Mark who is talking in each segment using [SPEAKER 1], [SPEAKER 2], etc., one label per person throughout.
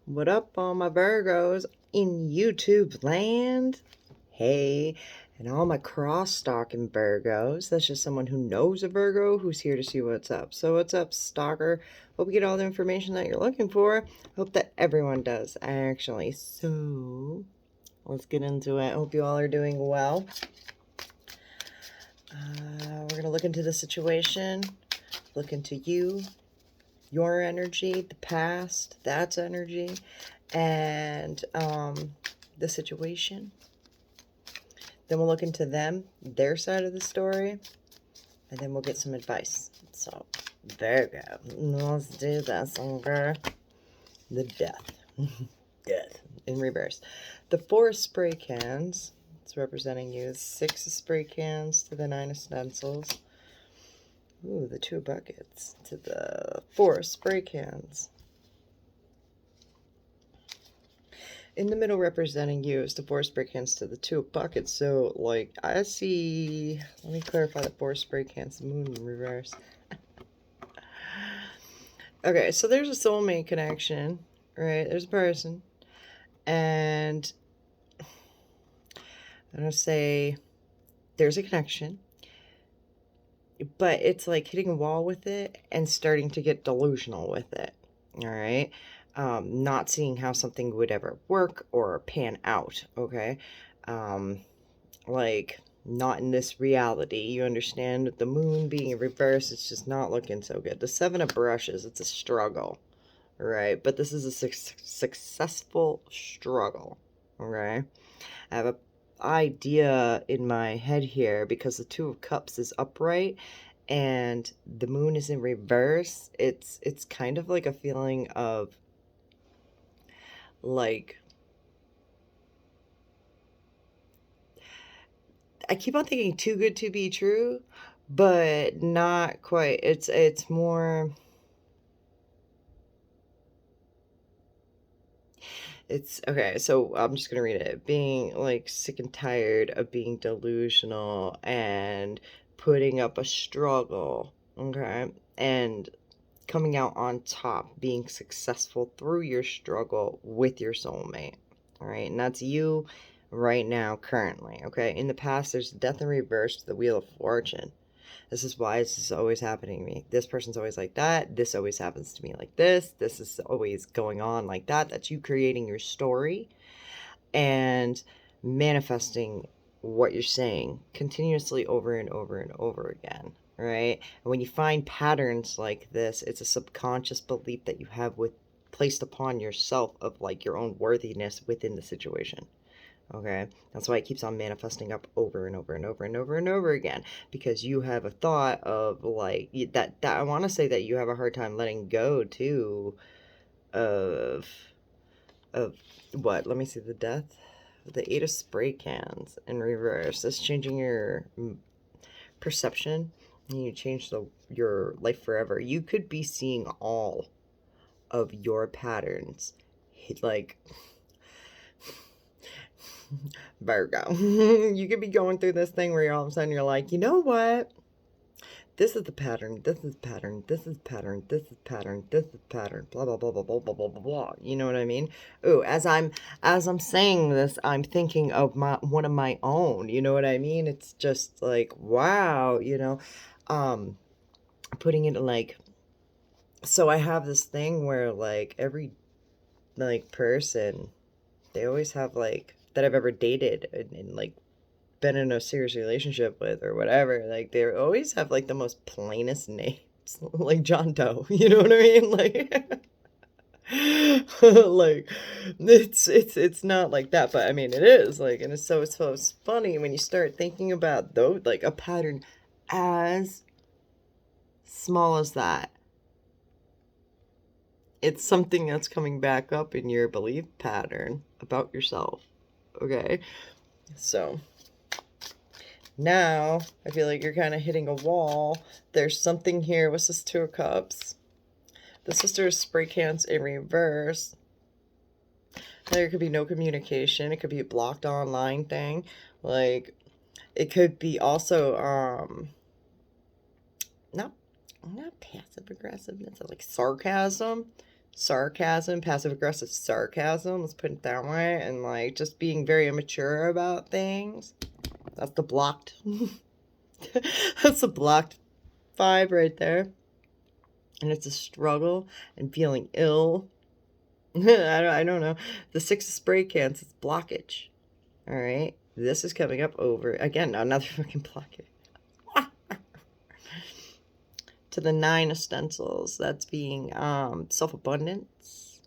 [SPEAKER 1] What up, all my Virgos in YouTube land? Hey, and all my cross-stalking Virgos. That's just someone who knows a Virgo who's here to see what's up. So what's up, stalker? Hope you get all the information that you're looking for. Hope that everyone does, actually. So, let's get into it. Hope you all are doing well. We're going to look into the situation, look into you, your energy, the past, that's energy, and the situation. Then we'll look into them, their side of the story, and then we'll get some advice. So, Virgo, let's do this, okay? The death. Death in reverse. The 4 of spray cans, it's representing you. 6 of spray cans to the 9 of stencils. Ooh, the 2 buckets to the 4 spray cans. In the middle representing you is the 4 spray cans to the 2 buckets. So, like, I see... Let me clarify the 4 spray cans. The moon in reverse. Okay, so there's a soulmate connection, right? There's a person. And I'm going to say there's a connection. But it's like hitting a wall with it and starting to get delusional with it. All right? Not seeing how something would ever work or pan out, okay? Like, not in this reality. You understand? The moon being in reverse, it's just not looking so good. The 7 of brushes, it's a struggle, right? But this is a successful struggle, okay? I have a idea in my head here because the 2 of cups is upright and the moon is in reverse. It's kind of like a feeling of like, I keep on thinking too good to be true, but not quite. It's more, it's okay. So I'm just gonna read it. Being like sick and tired of being delusional and putting up a struggle, okay, and coming out on top, being successful through your struggle with your soulmate. All right, and that's you right now, currently. Okay, in the past, there's death in reverse to the wheel of fortune. This is why this is always happening to me. This person's always like that. This always happens to me like this. This is always going on like that. That's you creating your story and manifesting what you're saying continuously over and over and over again, right? And when you find patterns like this, it's a subconscious belief that you have with placed upon yourself of like your own worthiness within the situation. Okay, that's why it keeps on manifesting up over and over and over and over and over again, because you have a thought of like that I want to say that you have a hard time letting go too of what? Let me see the death. The 8 of spray cans in reverse. That's changing your perception. And you change your life forever. You could be seeing all of your patterns. Like, Virgo. You could be going through this thing where all of a sudden you're like, you know what? This is the pattern, this is pattern, this is pattern, this is pattern, this is pattern, blah blah blah blah blah blah blah blah blah. You know what I mean? Oh, as I'm saying this, I'm thinking of one of my own. You know what I mean? It's just like, wow, um, putting it like, so I have this thing where like every like person, they always have like that I've ever dated and like been in a serious relationship with or whatever, like they always have like the most plainest names, like John Doe. You know what I mean? Like, like it's not like that, but I mean it is like, and it's funny when you start thinking about though, like a pattern as small as that. It's something that's coming back up in your belief pattern about yourself. Okay, so now I feel like you're kind of hitting a wall. There's something here with this 2 of cups. The sister of spray cans in reverse. There could be no communication. It could be a blocked online thing. Like, it could be also not passive aggressiveness, like sarcasm. sarcasm, passive aggressive sarcasm, let's put it that way, and like just being very immature about things. That's the blocked. That's the blocked vibe right there. And it's a struggle and feeling ill. I don't know. The Six of Spray Cans is blockage. All right. This is coming up over again, another fucking blockage. To the Nine of Stencils, that's being self-abundance.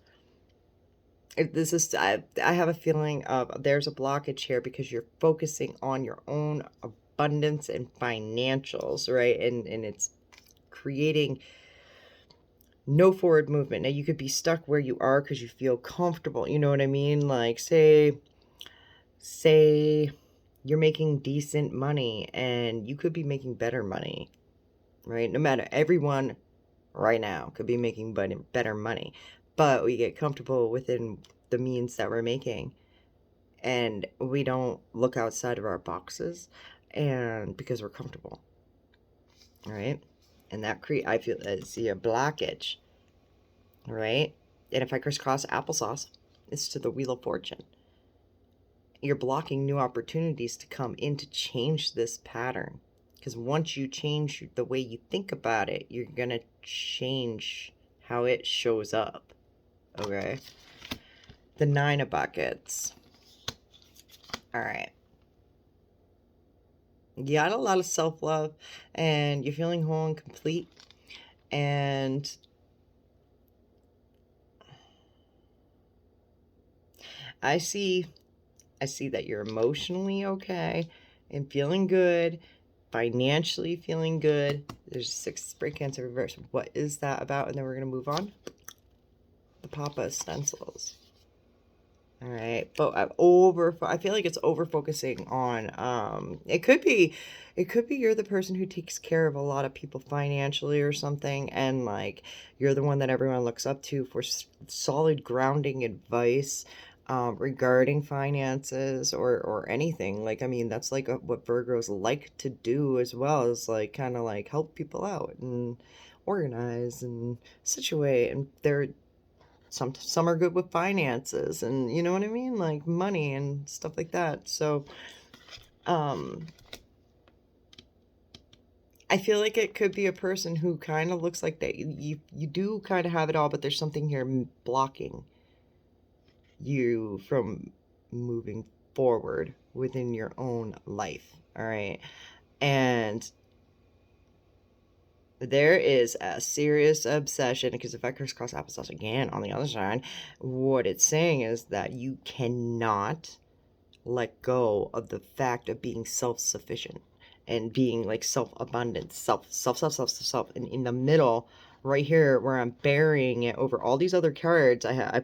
[SPEAKER 1] This is I have a feeling of there's a blockage here because you're focusing on your own abundance and financials, right? And it's creating no forward movement. Now you could be stuck where you are because you feel comfortable. You know what I mean? Like say you're making decent money and you could be making better money, right? No matter, everyone right now could be making better money, but we get comfortable within the means that we're making and we don't look outside of our boxes, and because we're comfortable, right? And that I feel I see a blockage, right? And if I crisscross applesauce, it's to the Wheel of Fortune. You're blocking new opportunities to come in to change this pattern. Because once you change the way you think about it, you're going to change how it shows up. Okay? The Nine of Buckets. All right. You got a lot of self-love and you're feeling whole and complete. And I see that you're emotionally okay and feeling good, financially feeling good. There's 6 Spray Cans reverse. What is that about? And then we're going to move on. The Papa of Stencils. All right, but I feel like it's over focusing on it could be you're the person who takes care of a lot of people financially or something, and like you're the one that everyone looks up to for solid grounding advice regarding finances or anything. Like, I mean, that's like what Virgos like to do as well, is like kind of like help people out and organize and situate, and they're some are good with finances, and you know what I mean, like money and stuff like that. So I feel like it could be a person who kind of looks like that you do kind of have it all, but there's something here blocking you from moving forward within your own life. All right. And there is a serious obsession, because if I crisscross applesauce again on the other side, what it's saying is that you cannot let go of the fact of being self-sufficient and being like self-abundant, self. And in the middle, right here, where I'm burying it over all these other cards, I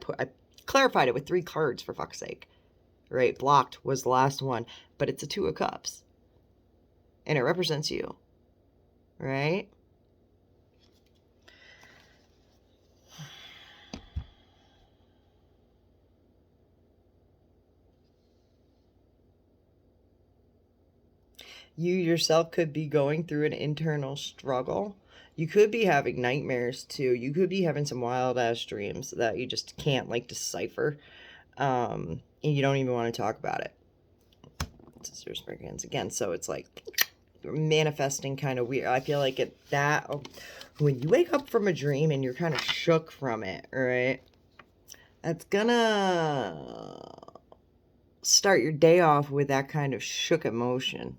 [SPEAKER 1] clarified it with 3 cards, for fuck's sake. Right? Blocked was the last one, but it's a 2 of Cups. And it represents you. Right? You yourself could be going through an internal struggle. You could be having nightmares too. You could be having some wild ass dreams that you just can't like decipher. And you don't even want to talk about it. Sisters break hands again. So it's like manifesting kind of weird. I feel like when you wake up from a dream and you're kind of shook from it, right? That's gonna start your day off with that kind of shook emotion.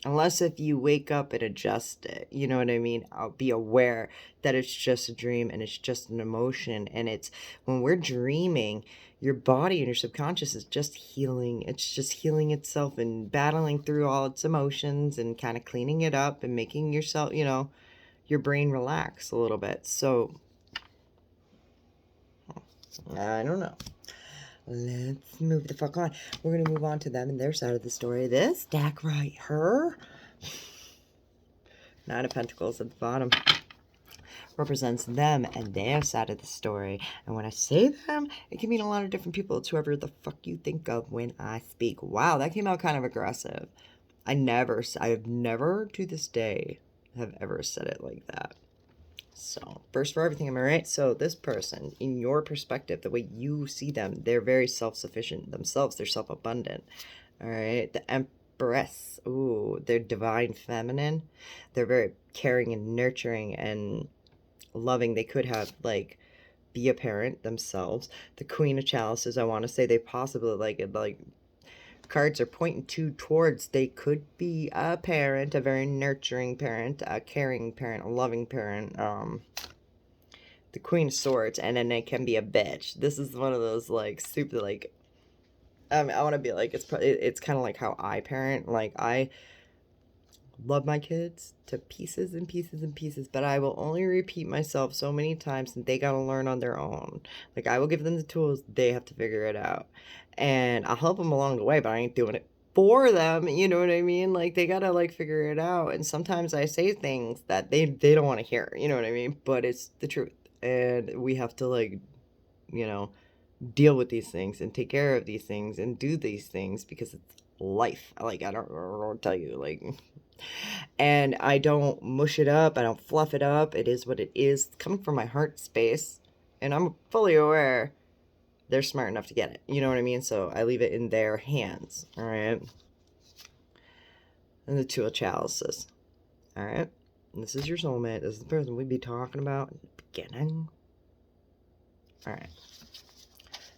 [SPEAKER 1] Unless if you wake up and adjust it, you know what I mean? I'll be aware that it's just a dream and it's just an emotion. And it's when we're dreaming, your body and your subconscious is just healing. It's just healing itself and battling through all its emotions and kind of cleaning it up and making yourself, your brain relax a little bit. So, I don't know. Let's move the fuck on. We're going to move on to them and their side of the story. This deck right here, 9 of Pentacles at the bottom, represents them and their side of the story. And when I say them, it can mean a lot of different people. It's whoever the fuck you think of when I speak. Wow, that came out kind of aggressive. I have never to this day have ever said it like that. So, first for everything, am I right? So, this person, in your perspective, the way you see them, they're very self sufficient themselves. They're self abundant. All right. The Empress. Ooh, they're divine feminine. They're very caring and nurturing and loving. They could have, like, be a parent themselves. The Queen of Chalices, I want to say they possibly, like, cards are pointing towards they could be a parent, a very nurturing parent, a caring parent, a loving parent. The Queen of Swords, and then it can be a bitch. This is one of those like super like. I want to be like it's kind of like how I parent. Like I love my kids to pieces and pieces and pieces, but I will only repeat myself so many times and they got to learn on their own. Like I will give them the tools, they have to figure it out. And I'll help them along the way, but I ain't doing it for them, you know what I mean? Like they got to like figure it out. And sometimes I say things that they don't want to hear, you know what I mean? But it's the truth. And we have to like, you know, deal with these things and take care of these things and do these things because it's life. Like I don't tell you like, and I don't mush it up. I don't fluff it up. It is what it is. It's coming from my heart space, and I'm fully aware they're smart enough to get it. You know what I mean? So I leave it in their hands. All right. And the Two of Chalices. All right. And this is your soulmate. This is the person we'd be talking about in the beginning. All right.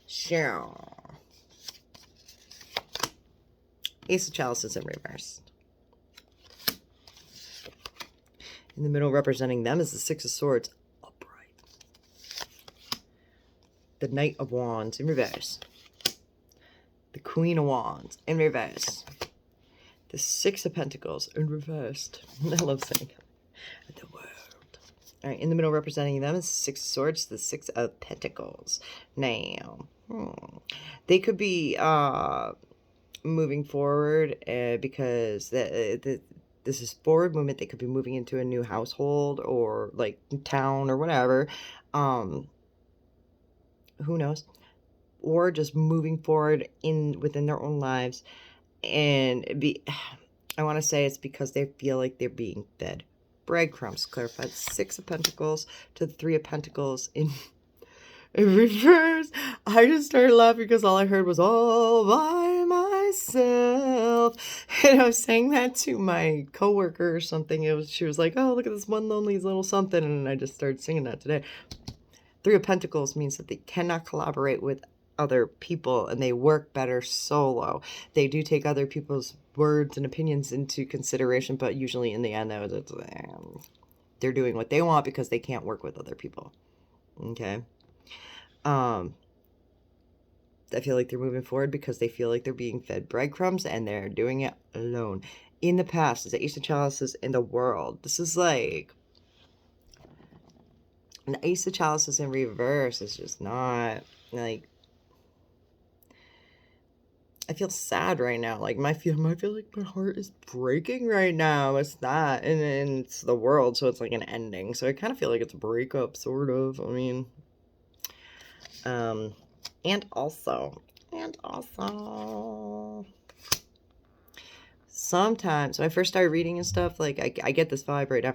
[SPEAKER 1] So, Ace of Chalices in reverse. In the middle, representing them, is the Six of Swords upright. The Knight of Wands in reverse. The Queen of Wands in reverse. The Six of Pentacles in reverse. I love saying the world. All right, in the middle, representing them is the Six of Swords, the Six of Pentacles. Now, they could be moving forward because this is forward movement. They could be moving into a new household or like town or whatever. Who knows? Or just moving forward within their own lives. And I want to say it's because they feel like they're being fed breadcrumbs. Clarified Six of Pentacles to the Three of Pentacles in reverse. I just started laughing because all I heard was all by myself. And I was saying that to my coworker or something. She was like, oh, look at this one lonely little something. And I just started singing that today. Three of Pentacles means that they cannot collaborate with other people and they work better solo. They do take other people's words and opinions into consideration, but usually in the end, they're doing what they want because they can't work with other people. Okay. I feel like they're moving forward because they feel like they're being fed breadcrumbs and they're doing it alone. In the past, is the Ace of Chalices in the world. This is like an Ace of Chalices in reverse is just not like. I feel sad right now. Like I feel like my heart is breaking right now. It's not, and it's the world, so it's like an ending. So I kind of feel like it's a breakup, sort of. I mean, and also, sometimes when I first started reading and stuff, like I get this vibe right now.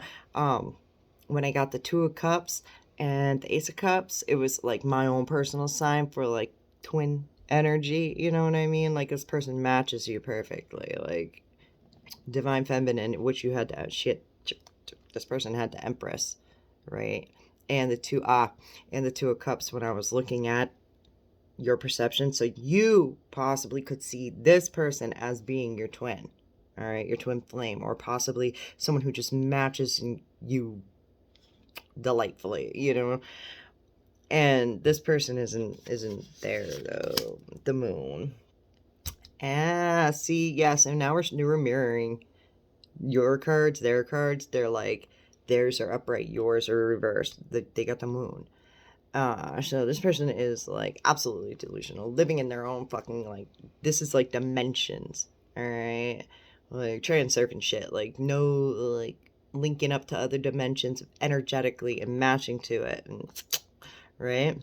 [SPEAKER 1] When I got the Two of Cups and the Ace of Cups, it was like my own personal sign for like twin energy, you know what I mean? Like this person matches you perfectly, like divine feminine, which you had to this person had the Empress, right? And the Two of Cups when I was looking at your perception, so you possibly could see this person as being your twin, all right, your twin flame, or possibly someone who just matches you delightfully, you know. And this person isn't there though. The Moon. See, yes, and now we're mirroring your cards, their cards. They're like theirs are upright, yours are reversed. They got the Moon. So this person is like absolutely delusional, living in their own fucking like this is like dimensions, all right, like transurfing shit, like no like linking up to other dimensions energetically and matching to it, and right,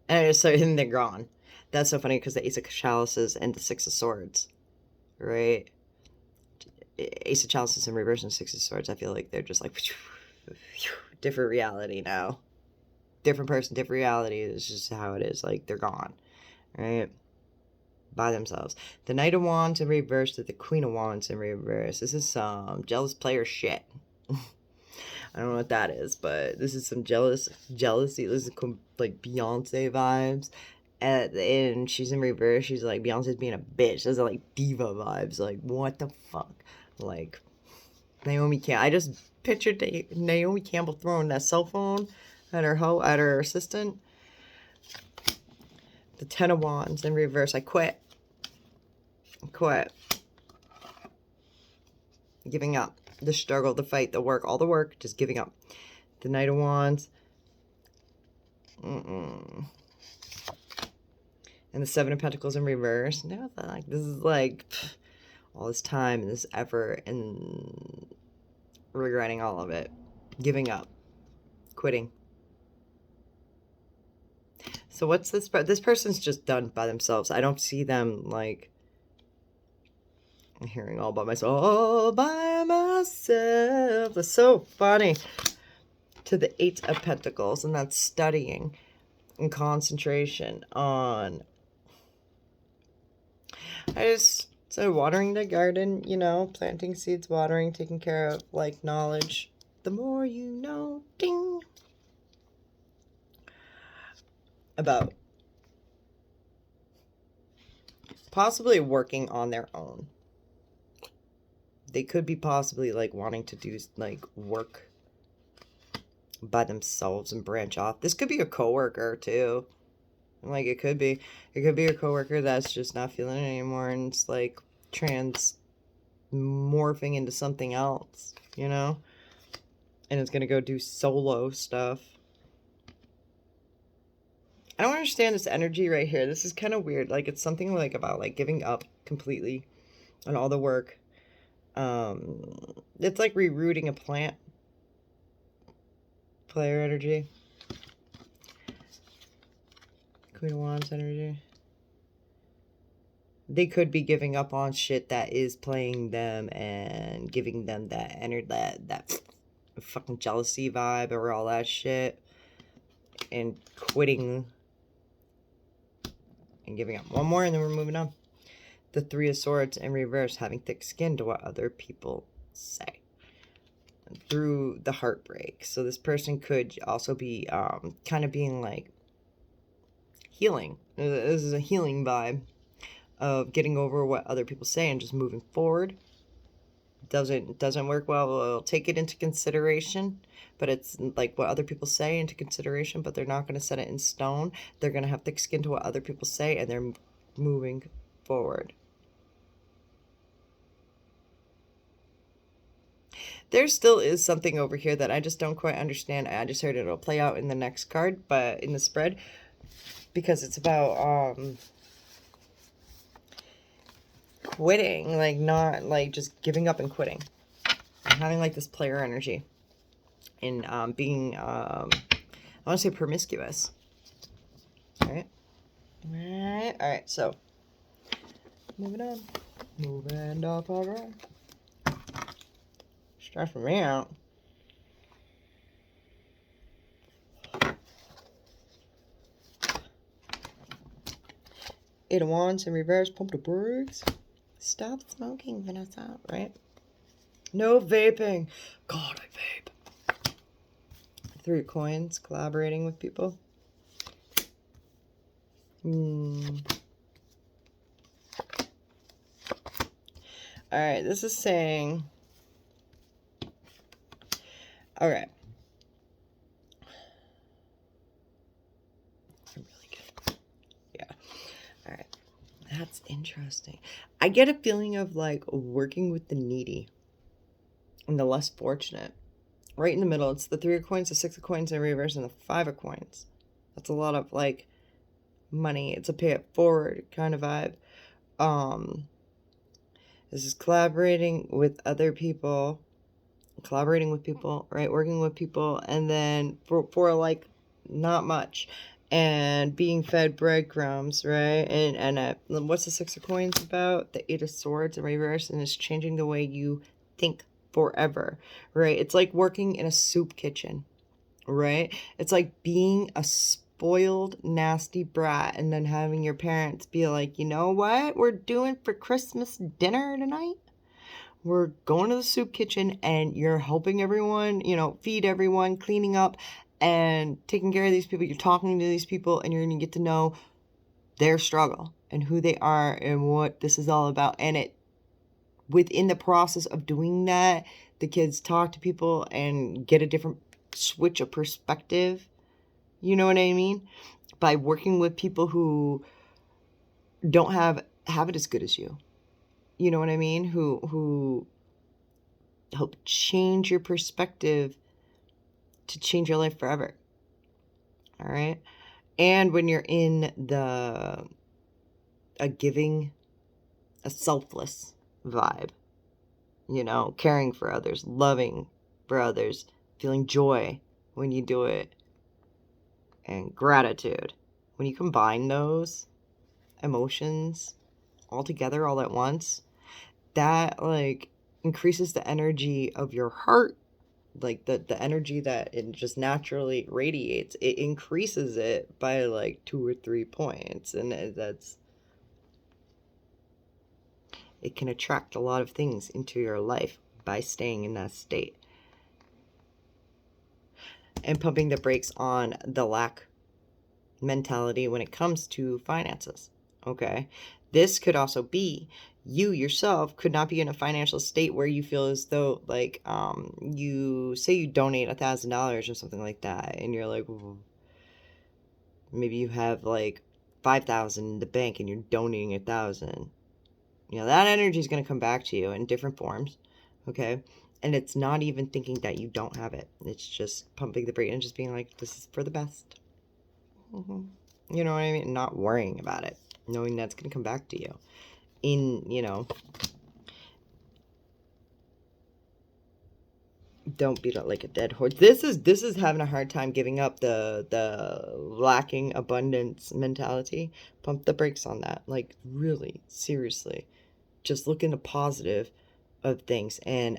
[SPEAKER 1] and so and they're gone. That's so funny because the Ace of Chalices and the Six of Swords, right? Ace of Chalices in reverse and Six of Swords. I feel like they're just like different reality now. Different person, different reality. It's just how it is. Like, they're gone, right? By themselves. The Knight of Wands in reverse to the Queen of Wands in reverse. This is some jealous player shit. I don't know what that is, but this is some jealousy. This is like Beyonce vibes. And she's in reverse. She's like, Beyonce's being a bitch. Those are like diva vibes. Like, what the fuck? Like, Naomi Campbell. I just pictured Naomi Campbell throwing that cell phone at her assistant. The Ten of Wands in reverse. I quit. Giving up. The struggle, the fight, the work, all the work, just giving up. The Knight of Wands. And the Seven of Pentacles in reverse. No, like, this is like all this time and this effort and regretting all of it. Giving up. Quitting. So what's this? This person's just done by themselves. I don't see them like... I'm hearing all by myself. All by myself. It's so funny. To the Eight of Pentacles. And that's studying and concentration on... I just said watering the garden, you know, planting seeds, watering, taking care of, like, knowledge. The more you know, ding. About possibly working on their own. They could be possibly, like, wanting to do, like, work by themselves and branch off. This could be a coworker, too. Like, it could be a coworker that's just not feeling it anymore, and it's, like, morphing into something else, you know? And it's gonna go do solo stuff. I don't understand this energy right here. This is kind of weird. Like, it's something, like, about, like, giving up completely on all the work. It's like rerouting a plant. Player energy. Queen of Wands energy. They could be giving up on shit that is playing them and giving them that energy, that fucking jealousy vibe or all that shit, and quitting and giving up. One more and then we're moving on. The Three of Swords in reverse, having thick skin to what other people say through the heartbreak. So this person could also be kind of being like healing. This is a healing vibe of getting over what other people say and just moving forward. Doesn't work well. We'll take it into consideration, but it's like what other people say into consideration, but they're not going to set it in stone. They're going to have thick skin to what other people say, and they're moving forward. There still is something over here that I just don't quite understand. I just heard it'll play out in the next card, but in the spread, because it's about quitting, like, not like just giving up and quitting, and having like this player energy, and being I want to say promiscuous. All right. So moving on, moving up. All right. Stressing me out. Eight of Wands in reverse. Pump the brakes. Stop smoking, Vanessa. Right? No vaping. God, I vape. Three of Coins. Collaborating with people. Alright, this is saying... Alright. I'm really good. Yeah. Alright. That's interesting. I get a feeling of, like, working with the needy and the less fortunate. Right in the middle, it's the Three of Coins, the Six of Coins in reverse, and the Five of Coins. That's a lot of, like, money. It's a pay it forward kind of vibe. This is collaborating with other people. Collaborating with people, right? Working with people, and then for like not much, and being fed breadcrumbs, right? And what's the Six of Coins about? The Eight of Swords in reverse, and it's changing the way you think forever, right? It's like working in a soup kitchen. right? It's like being a spoiled, nasty brat and then having your parents be like, you know what we're doing for Christmas dinner tonight? We're going to the soup kitchen and you're helping everyone, feed everyone, cleaning up and taking care of these people. You're talking to these people and you're going to get to know their struggle and who they are and what this is all about. And within the process of doing that, the kids talk to people and get a different switch of perspective. You know what I mean? By working with people who don't have it as good as you. You know what I mean? Who help change your perspective to change your life forever. All right? And when you're in a giving, a selfless vibe, caring for others, loving for others, feeling joy when you do it, and gratitude. When you combine those emotions all together all at once, that increases the energy of your heart, like the energy that it just naturally radiates. It increases it by 2 or 3 points, and it can attract a lot of things into your life by staying in that state and pumping the brakes on the lack mentality when it comes to finances. Okay, this could also be you yourself could not be in a financial state where you feel as though you say you donate $1,000 or something like that, and you're like, maybe you have 5,000 in the bank and you're donating 1,000. That energy is going to come back to you in different forms. Okay, and it's not even thinking that you don't have it. It's just pumping the brake and just being like, this is for the best. You know what I mean? Not worrying about it, knowing that's going to come back to you don't beat it like a dead horse. This is having a hard time giving up the lacking abundance mentality. Pump the brakes on that. Really, seriously. Just look in the positive of things and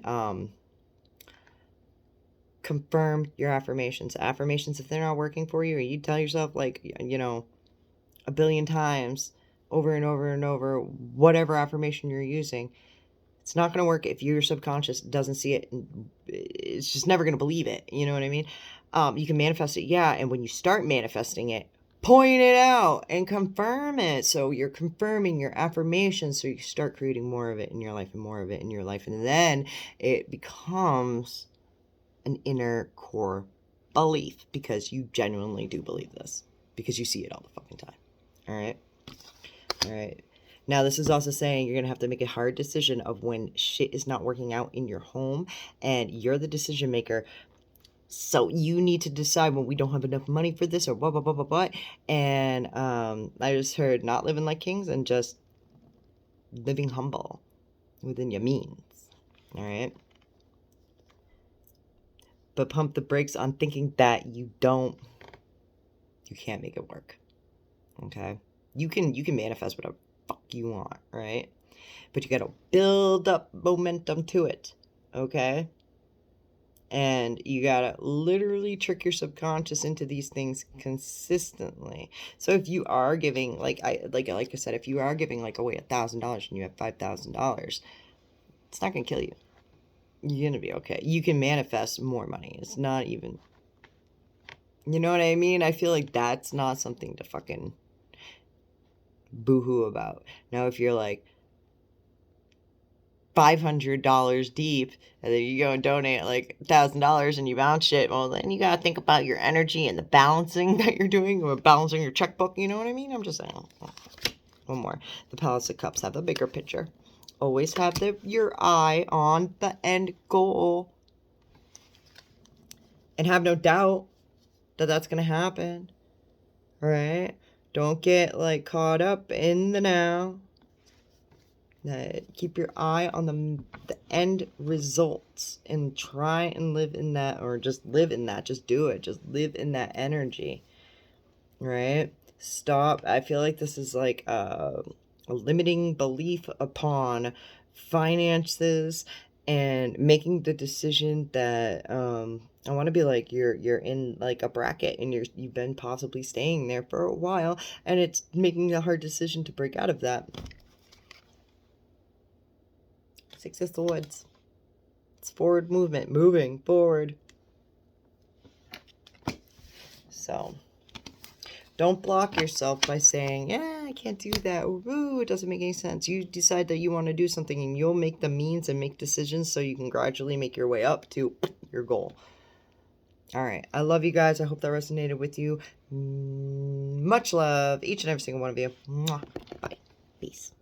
[SPEAKER 1] confirm your affirmations. Affirmations, if they're not working for you, or you tell yourself a billion times over and over and over whatever affirmation you're using, it's not going to work if your subconscious doesn't see it. It's just never going to believe it. You know what I mean? You can manifest it, yeah, and when you start manifesting it, point it out and confirm it. So you're confirming your affirmations, so you start creating more of it in your life and more of it in your life, and then it becomes an inner core belief because you genuinely do believe this, because you see it all the fucking time. All right. Now, this is also saying you're going to have to make a hard decision of when shit is not working out in your home, and you're the decision maker. So you need to decide when we don't have enough money for this or blah, blah, blah, blah, blah. And I just heard not living like kings and just living humble within your means. All right. But pump the brakes on thinking that you can't make it work. Okay. You can manifest whatever fuck you want, right? But you got to build up momentum to it. Okay. And you gotta literally trick your subconscious into these things consistently. So if you are giving, like I said, if you are giving away $1,000 and you have $5,000, it's not gonna kill you. You're gonna be okay. You can manifest more money. It's not even, you know what I mean? I feel like that's not something to fucking boohoo about. Now, if you're $500 deep, and then you go and donate $1,000 and you bounce shit, well, then you gotta think about your energy and the balancing that you're doing, or balancing your checkbook. You know what I mean? I'm just saying. One more. The Palace of Cups have a bigger picture. Always have your eye on the end goal, and have no doubt that that's gonna happen. All right? Don't get caught up in the now. Keep your eye on the end results and try and live in that, or just live in that. Just do it. Just live in that energy, right? Stop. I feel like this is a limiting belief upon finances and making the decision that I want to be like you're in like a bracket and you've been possibly staying there for a while, and it's making a hard decision to break out of that. Six of Swords. It's forward movement, moving forward. So don't block yourself by saying, yeah, I can't do that, or ooh, it doesn't make any sense. You decide that you want to do something, and you'll make the means and make decisions so you can gradually make your way up to your goal. All right. I love you guys. I hope that resonated with you. Much love, each and every single one of you. Mwah. Bye. Peace.